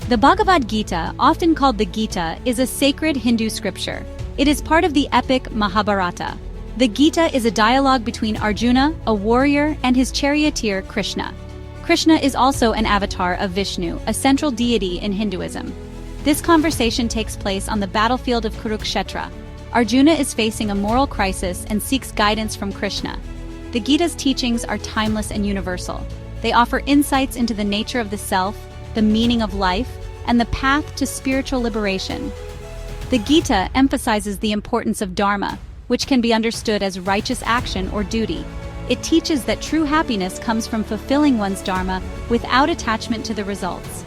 The Bhagavad Gita, often called the Gita, is a sacred Hindu scripture. It is part of the epic Mahabharata. The Gita is a dialogue between Arjuna, a warrior, and his charioteer Krishna. Krishna is also an avatar of Vishnu, a central deity in Hinduism. This conversation takes place on the battlefield of Kurukshetra. Arjuna is facing a moral crisis and seeks guidance from Krishna. The Gita's teachings are timeless and universal. They offer insights into the nature of the self, the meaning of life, and the path to spiritual liberation. The Gita emphasizes the importance of dharma, which can be understood as righteous action or duty. It teaches that true happiness comes from fulfilling one's dharma without attachment to the results.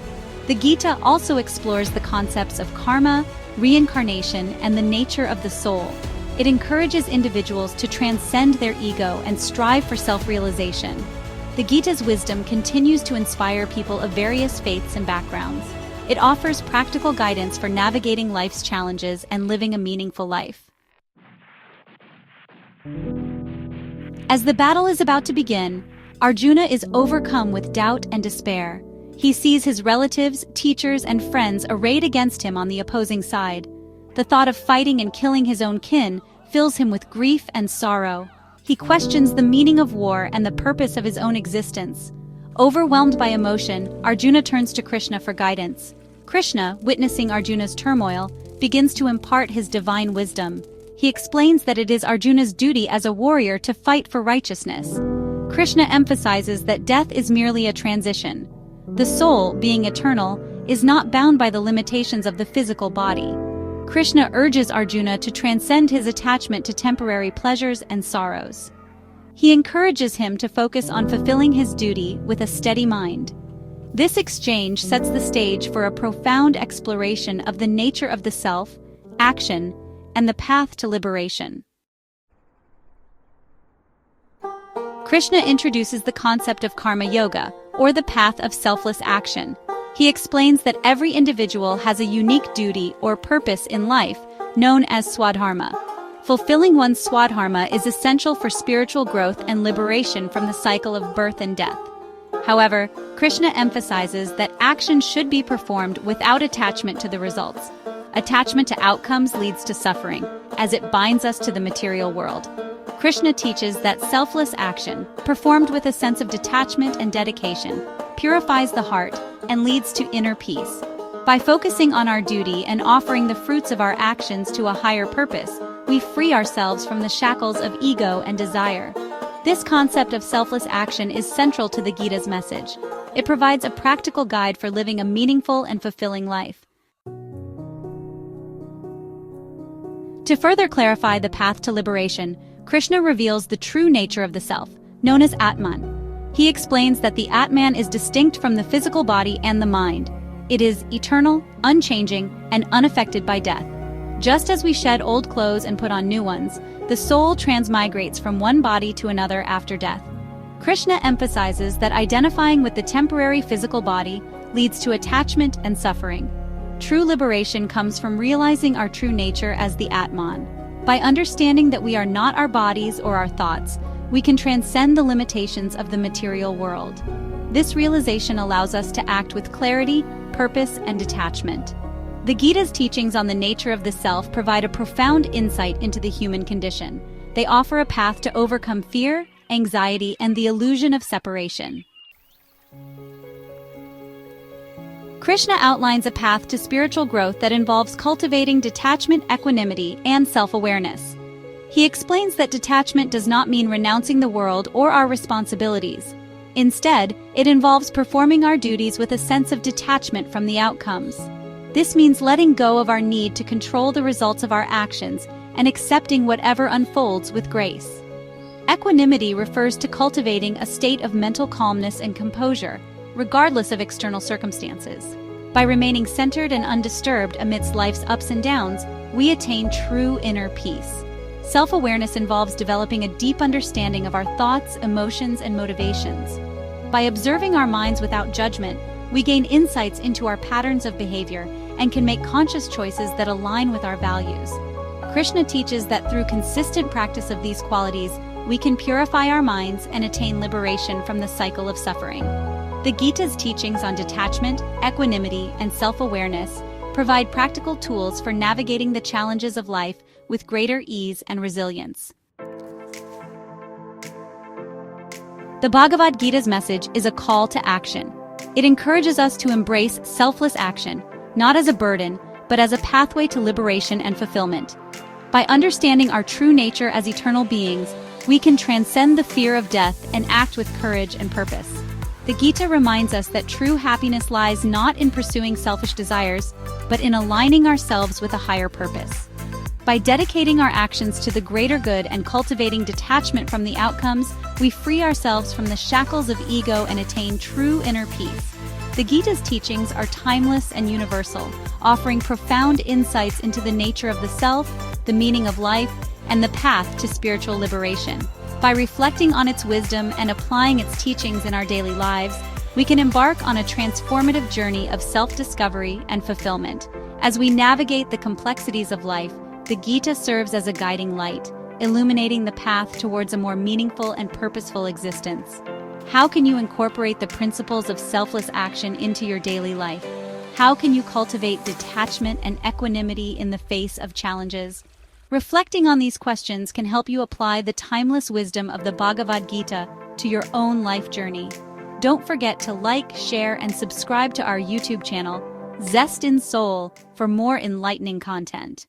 The Gita also explores the concepts of karma, reincarnation, and the nature of the soul. It encourages individuals to transcend their ego and strive for self-realization. The Gita's wisdom continues to inspire people of various faiths and backgrounds. It offers practical guidance for navigating life's challenges and living a meaningful life. As the battle is about to begin, Arjuna is overcome with doubt and despair. He sees his relatives, teachers, and friends arrayed against him on the opposing side. The thought of fighting and killing his own kin fills him with grief and sorrow. He questions the meaning of war and the purpose of his own existence. Overwhelmed by emotion, Arjuna turns to Krishna for guidance. Krishna, witnessing Arjuna's turmoil, begins to impart his divine wisdom. He explains that it is Arjuna's duty as a warrior to fight for righteousness. Krishna emphasizes that death is merely a transition. The soul, being eternal, is not bound by the limitations of the physical body. Krishna urges Arjuna to transcend his attachment to temporary pleasures and sorrows. He encourages him to focus on fulfilling his duty with a steady mind. This exchange sets the stage for a profound exploration of the nature of the self, action, and the path to liberation. Krishna introduces the concept of karma yoga, or the path of selfless action. He explains that every individual has a unique duty or purpose in life, known as swadharma. Fulfilling one's swadharma is essential for spiritual growth and liberation from the cycle of birth and death. However, Krishna emphasizes that action should be performed without attachment to the results. Attachment to outcomes leads to suffering, as it binds us to the material world. Krishna teaches that selfless action, performed with a sense of detachment and dedication, purifies the heart and leads to inner peace. By focusing on our duty and offering the fruits of our actions to a higher purpose, we free ourselves from the shackles of ego and desire. This concept of selfless action is central to the Gita's message. It provides a practical guide for living a meaningful and fulfilling life. To further clarify the path to liberation, Krishna reveals the true nature of the self, known as atman. He explains that the atman is distinct from the physical body and the mind. It is eternal, unchanging, and unaffected by death. Just as we shed old clothes and put on new ones, the soul transmigrates from one body to another after death. Krishna emphasizes that identifying with the temporary physical body leads to attachment and suffering. True liberation comes from realizing our true nature as the atman. By understanding that we are not our bodies or our thoughts, we can transcend the limitations of the material world. This realization allows us to act with clarity, purpose, and detachment. The Gita's teachings on the nature of the self provide a profound insight into the human condition. They offer a path to overcome fear, anxiety, and the illusion of separation. Krishna outlines a path to spiritual growth that involves cultivating detachment, equanimity, and self-awareness. He explains that detachment does not mean renouncing the world or our responsibilities. Instead, it involves performing our duties with a sense of detachment from the outcomes. This means letting go of our need to control the results of our actions and accepting whatever unfolds with grace. Equanimity refers to cultivating a state of mental calmness and composure, regardless of external circumstances. By remaining centered and undisturbed amidst life's ups and downs, we attain true inner peace. Self-awareness involves developing a deep understanding of our thoughts, emotions, and motivations. By observing our minds without judgment, we gain insights into our patterns of behavior and can make conscious choices that align with our values. Krishna teaches that through consistent practice of these qualities, we can purify our minds and attain liberation from the cycle of suffering. The Gita's teachings on detachment, equanimity, and self-awareness provide practical tools for navigating the challenges of life with greater ease and resilience. The Bhagavad Gita's message is a call to action. It encourages us to embrace selfless action, not as a burden, but as a pathway to liberation and fulfillment. By understanding our true nature as eternal beings, we can transcend the fear of death and act with courage and purpose. The Gita reminds us that true happiness lies not in pursuing selfish desires, but in aligning ourselves with a higher purpose. By dedicating our actions to the greater good and cultivating detachment from the outcomes, we free ourselves from the shackles of ego and attain true inner peace. The Gita's teachings are timeless and universal, offering profound insights into the nature of the self, the meaning of life, and the path to spiritual liberation. By reflecting on its wisdom and applying its teachings in our daily lives, we can embark on a transformative journey of self-discovery and fulfillment. As we navigate the complexities of life, the Gita serves as a guiding light, illuminating the path towards a more meaningful and purposeful existence. How can you incorporate the principles of selfless action into your daily life? How can you cultivate detachment and equanimity in the face of challenges? Reflecting on these questions can help you apply the timeless wisdom of the Bhagavad Gita to your own life journey. Don't forget to like, share, and subscribe to our YouTube channel, Zest in Soul, for more enlightening content.